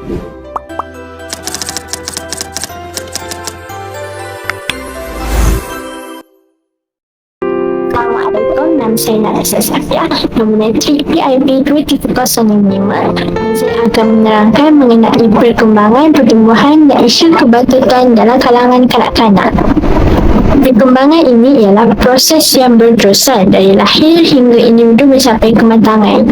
Assalamualaikum, nama saya Narasa Safia, nominatri PIB 2005. Saya akan menerangkan mengenai perkembangan pertumbuhan dan isu kebatutan dalam kalangan kanak-kanak. Perkembangan ini ialah proses yang berterusan dari lahir hingga individu mencapai kematangan.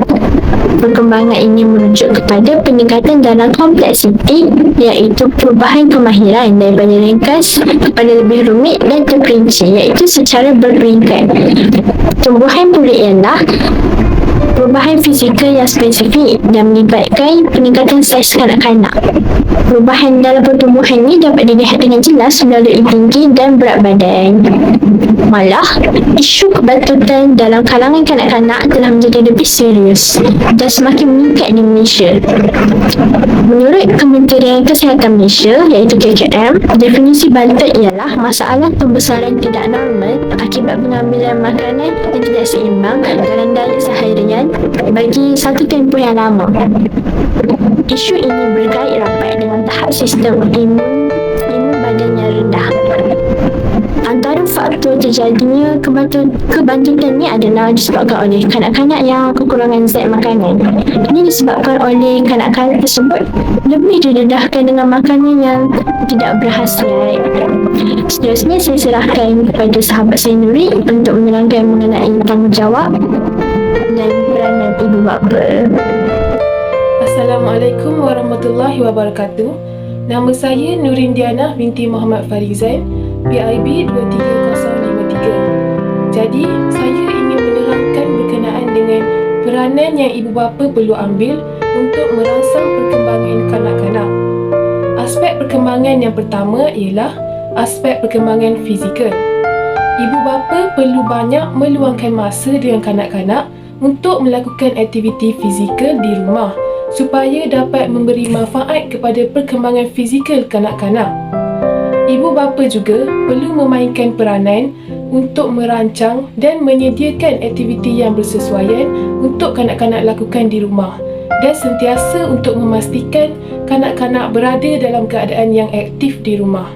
Perkembangan ini merujuk kepada peningkatan dalam kompleksiti, iaitu perubahan kemahiran daripada ringkas kepada lebih rumit dan terperinci, iaitu secara berperingkat. Tumbuhan pula ialah perubahan fizikal yang spesifik dan melibatkan peningkatan saiz kanak-kanak. Perubahan dalam pertumbuhan ini dapat dilihat dengan jelas melalui tinggi dan berat badan. Malah, isu kebatutan dalam kalangan kanak-kanak telah menjadi lebih serius dan semakin meningkat di Malaysia. Menurut Kementerian Kesihatan Malaysia, iaitu KKM, definisi batut ialah masalah pembesaran tidak normal akibat pengambilan makanan yang tidak seimbang dalam diet seharian bagi satu tempoh yang lama. Isu ini berkait rapat dengan tahap sistem imun badan yang rendah. Antara faktor terjadinya kebatutan ini adalah disebabkan oleh kanak-kanak yang kekurangan zat makanan. Ini disebabkan oleh kanak-kanak tersebut lebih didedahkan dengan makanan yang tidak berkhasiat. Seterusnya saya serahkan kepada sahabat saya Nuri untuk menerangkan mengenai tanggungjawab dan peranan ibu bapa. Assalamualaikum warahmatullahi wabarakatuh. Nama saya Nurin Diana binti Muhammad Farizan, PIB 23053. Jadi, saya ingin menerangkan berkenaan dengan peranan yang ibu bapa perlu ambil untuk merangsang perkembangan kanak-kanak. Aspek perkembangan yang pertama ialah aspek perkembangan fizikal. Ibu bapa perlu banyak meluangkan masa dengan kanak-kanak untuk melakukan aktiviti fizikal di rumah supaya dapat memberi manfaat kepada perkembangan fizikal kanak-kanak. Ibu bapa juga perlu memainkan peranan untuk merancang dan menyediakan aktiviti yang bersesuaian untuk kanak-kanak lakukan di rumah dan sentiasa untuk memastikan kanak-kanak berada dalam keadaan yang aktif di rumah.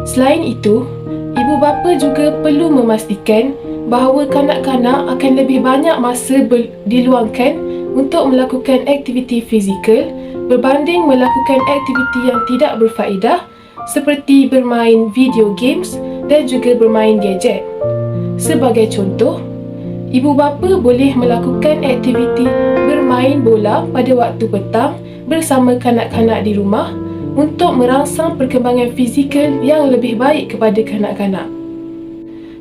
Selain itu, ibu bapa juga perlu memastikan bahawa kanak-kanak akan lebih banyak masa diluangkan untuk melakukan aktiviti fizikal berbanding melakukan aktiviti yang tidak berfaedah seperti bermain video games dan juga bermain gadget. Sebagai contoh, ibu bapa boleh melakukan aktiviti bermain bola pada waktu petang bersama kanak-kanak di rumah untuk merangsang perkembangan fizikal yang lebih baik kepada kanak-kanak.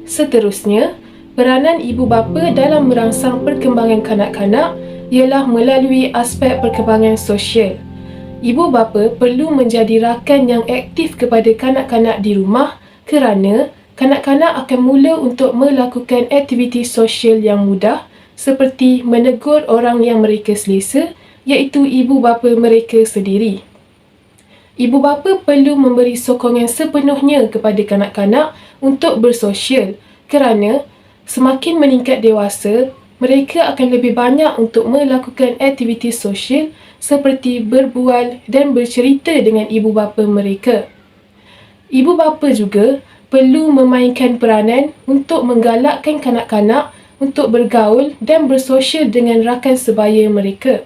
Seterusnya, peranan ibu bapa dalam merangsang perkembangan kanak-kanak ialah melalui aspek perkembangan sosial. Ibu bapa perlu menjadi rakan yang aktif kepada kanak-kanak di rumah kerana kanak-kanak akan mula untuk melakukan aktiviti sosial yang mudah seperti menegur orang yang mereka selesa, iaitu ibu bapa mereka sendiri. Ibu bapa perlu memberi sokongan sepenuhnya kepada kanak-kanak untuk bersosial kerana semakin meningkat dewasa, mereka akan lebih banyak untuk melakukan aktiviti sosial seperti berbual dan bercerita dengan ibu bapa mereka. Ibu bapa juga perlu memainkan peranan untuk menggalakkan kanak-kanak untuk bergaul dan bersosial dengan rakan sebaya mereka.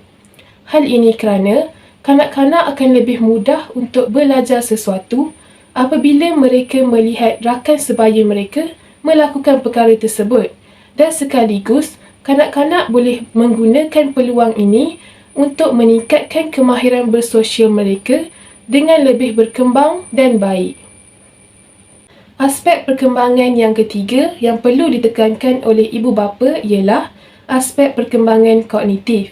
Hal ini kerana kanak-kanak akan lebih mudah untuk belajar sesuatu apabila mereka melihat rakan sebaya mereka melakukan perkara tersebut, dan sekaligus kanak-kanak boleh menggunakan peluang ini untuk meningkatkan kemahiran bersosial mereka dengan lebih berkembang dan baik. Aspek perkembangan yang ketiga yang perlu ditekankan oleh ibu bapa ialah aspek perkembangan kognitif.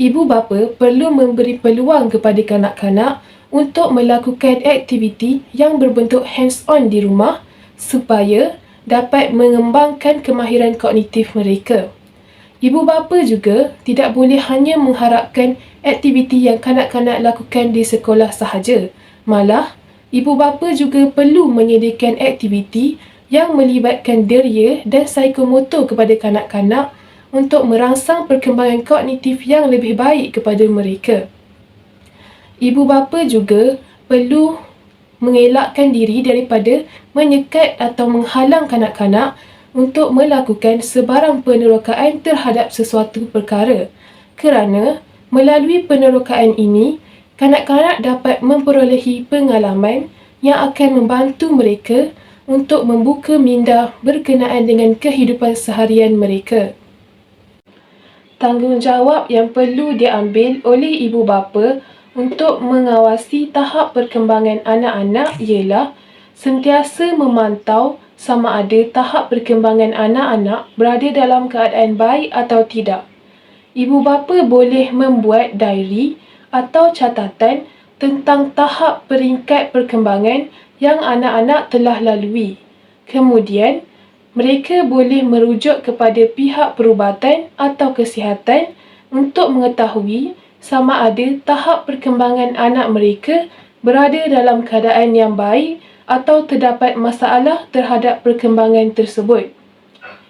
Ibu bapa perlu memberi peluang kepada kanak-kanak untuk melakukan aktiviti yang berbentuk hands-on di rumah supaya dapat mengembangkan kemahiran kognitif mereka. Ibu bapa juga tidak boleh hanya mengharapkan aktiviti yang kanak-kanak lakukan di sekolah sahaja. Malah, ibu bapa juga perlu menyediakan aktiviti yang melibatkan deria dan psikomotor kepada kanak-kanak untuk merangsang perkembangan kognitif yang lebih baik kepada mereka. Ibu bapa juga perlu mengelakkan diri daripada menyekat atau menghalang kanak-kanak untuk melakukan sebarang penerokaan terhadap sesuatu perkara. Kerana melalui penerokaan ini, kanak-kanak dapat memperolehi pengalaman yang akan membantu mereka untuk membuka minda berkenaan dengan kehidupan seharian mereka. Tanggungjawab yang perlu diambil oleh ibu bapa untuk mengawasi tahap perkembangan anak-anak ialah sentiasa memantau sama ada tahap perkembangan anak-anak berada dalam keadaan baik atau tidak. Ibu bapa boleh membuat diary atau catatan tentang tahap peringkat perkembangan yang anak-anak telah lalui. Kemudian, mereka boleh merujuk kepada pihak perubatan atau kesihatan untuk mengetahui sama ada tahap perkembangan anak mereka berada dalam keadaan yang baik atau terdapat masalah terhadap perkembangan tersebut.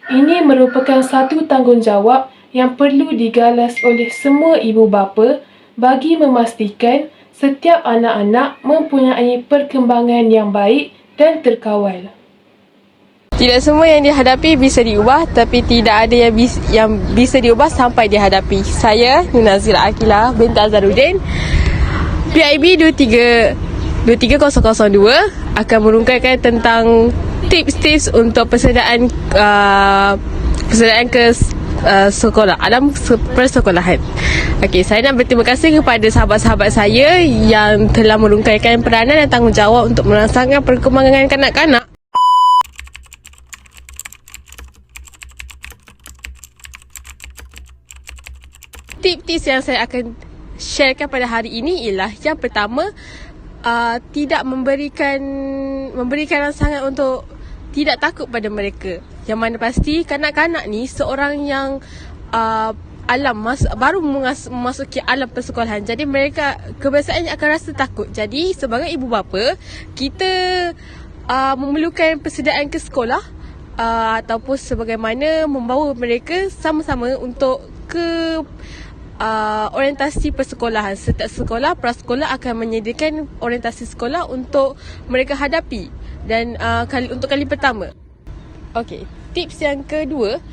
Ini merupakan satu tanggungjawab yang perlu digalas oleh semua ibu bapa bagi memastikan setiap anak-anak mempunyai perkembangan yang baik dan terkawal. Tidak semua yang dihadapi bisa diubah, tapi tidak ada yang bisa diubah sampai dihadapi. Saya, Nazira Akila binti Azharuddin, PIB 23002 akan merungkaikan tentang tips-tips untuk persediaan ke sekolah, alam persekolahan. Okey, saya nak berterima kasih kepada sahabat-sahabat saya yang telah merungkaikan peranan dan tanggungjawab untuk merangsangkan perkembangan kanak-kanak. Tips-tips yang saya akan sharekan pada hari ini ialah yang pertama, tidak memberikan rangsangan untuk tidak takut pada mereka. Yang mana pasti kanak-kanak ni seorang yang baru memasuki alam persekolahan. Jadi mereka kebiasaannya akan rasa takut. Jadi sebagai ibu bapa, kita memerlukan persediaan ke sekolah ataupun sebagaimana membawa mereka sama-sama untuk ke orientasi persekolahan. Setiap sekolah, prasekolah akan menyediakan orientasi sekolah untuk mereka hadapi. Dan untuk kali pertama. Okey, tips yang kedua,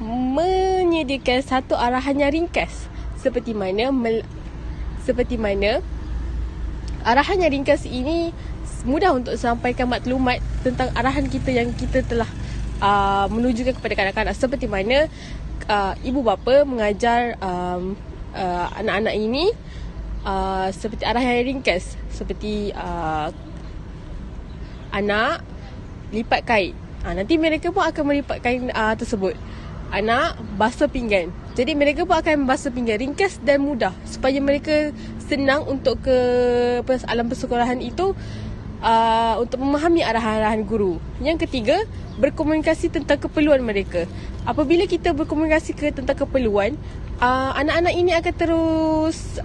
menyediakan satu arahan yang ringkas. Seperti mana arahan yang ringkas ini mudah untuk sampaikan maklumat tentang arahan kita yang kita telah menujukan kepada kanak-kanak. Seperti mana ibu bapa mengajar anak-anak ini seperti arahan yang ringkas. Seperti anak lipat kain. Nanti mereka pun akan melipat kain tersebut. Anak basuh pinggan. Jadi mereka pun akan basuh pinggan ringkas dan mudah supaya mereka senang untuk ke alam persekolahan itu untuk memahami arahan-arahan guru. Yang ketiga, berkomunikasi tentang keperluan mereka. Apabila kita berkomunikasi tentang keperluan, anak-anak ini akan terus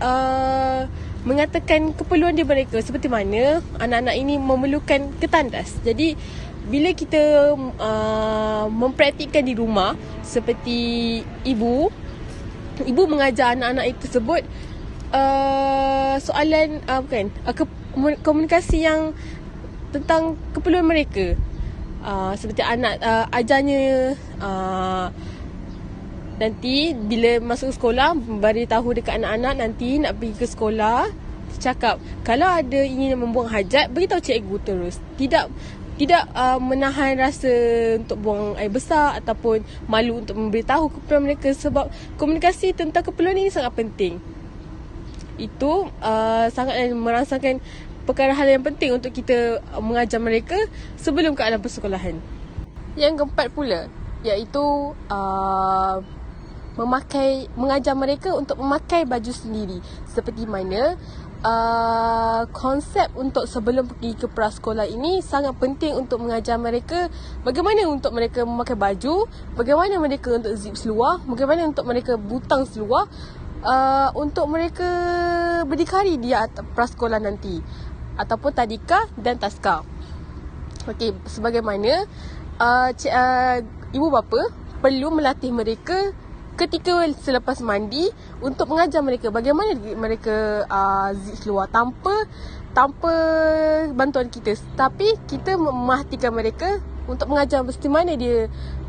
mengatakan keperluan dia mereka. Seperti mana anak-anak ini memerlukan ketandas. Jadi bila kita mempraktikkan di rumah, seperti ibu mengajar anak-anak itu tersebut komunikasi yang tentang keperluan mereka. Seperti anak ajarnya nanti bila masuk sekolah, beritahu dekat anak-anak nanti nak pergi ke sekolah, cakap kalau ada ingin membuang hajat, beritahu cikgu terus. Tidak menahan rasa untuk buang air besar ataupun malu untuk memberitahu keperluan mereka, sebab komunikasi tentang keperluan ini sangat penting. Itu sangat merangsangkan perkara hal yang penting untuk kita mengajar mereka sebelum ke alam persekolahan. Yang keempat pula, iaitu mengajar mereka untuk memakai baju sendiri. Seperti mana konsep untuk sebelum pergi ke prasekolah ini sangat penting untuk mengajar mereka bagaimana untuk mereka memakai baju, bagaimana mereka untuk zip seluar, bagaimana untuk mereka butang seluar, untuk mereka berdikari di prasekolah nanti, ataupun tadika dan taska. Okey, sebagaimana ibu bapa perlu melatih mereka ketika selepas mandi untuk mengajar mereka bagaimana mereka zip keluar tanpa bantuan kita. Tapi kita memahatikan mereka untuk mengajar mesti mana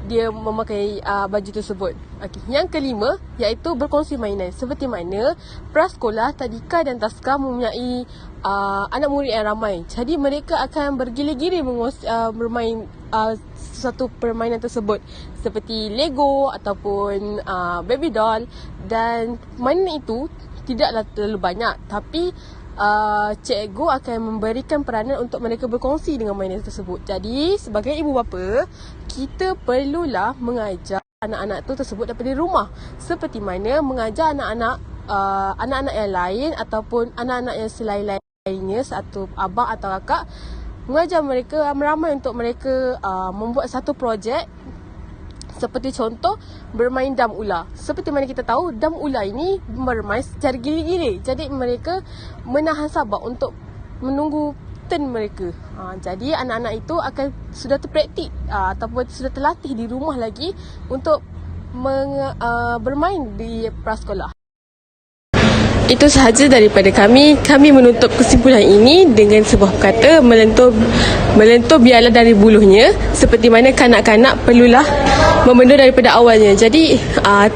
dia memakai baju tersebut. Okey, yang kelima iaitu berkongsi mainan. Seperti mana prasekolah, tadika dan taska mempunyai anak murid yang ramai. Jadi mereka akan bergila-gila bermain sesuatu permainan tersebut seperti Lego ataupun baby doll, dan mainan itu tidaklah terlalu banyak, tapi cikgu akan memberikan peranan untuk mereka berkongsi dengan mainan tersebut. Jadi sebagai ibu bapa, kita perlulah mengajar anak-anak tu tersebut daripada rumah, seperti mana mengajar anak-anak yang lain ataupun anak-anak yang selain-lainnya, satu abang atau kakak, mengajar mereka meramai untuk mereka membuat satu projek. Seperti contoh bermain dam ular. Seperti mana kita tahu, dam ular ini bermain secara gila-gila. Jadi mereka menahan sabar untuk menunggu turn mereka. Jadi anak-anak itu akan sudah terpraktik ataupun sudah terlatih di rumah lagi untuk bermain di prasekolah. Itu sahaja daripada kami. Kami menutup kesimpulan ini dengan sebuah kata, melentur biarlah dari buluhnya. Seperti mana kanak-kanak perlulah memenuh daripada awalnya. Jadi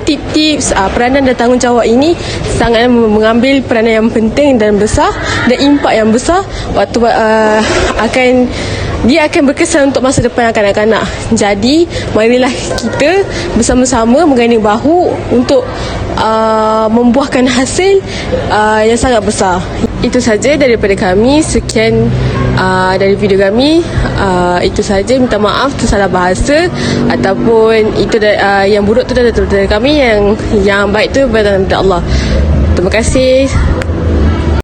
tips-tips, peranan dan tanggungjawab ini sangat mengambil peranan yang penting dan besar, dan impak yang besar waktu dia akan berkesan untuk masa depan kanak-kanak. Jadi marilah kita bersama-sama mengganding bahu untuk membuahkan hasil yang sangat besar. Itu saja daripada kami. Sekian dari video kami. Itu saja. Minta maaf tu salah bahasa ataupun itu yang buruk tu dari kami, yang baik tu daripada Allah. Terima kasih.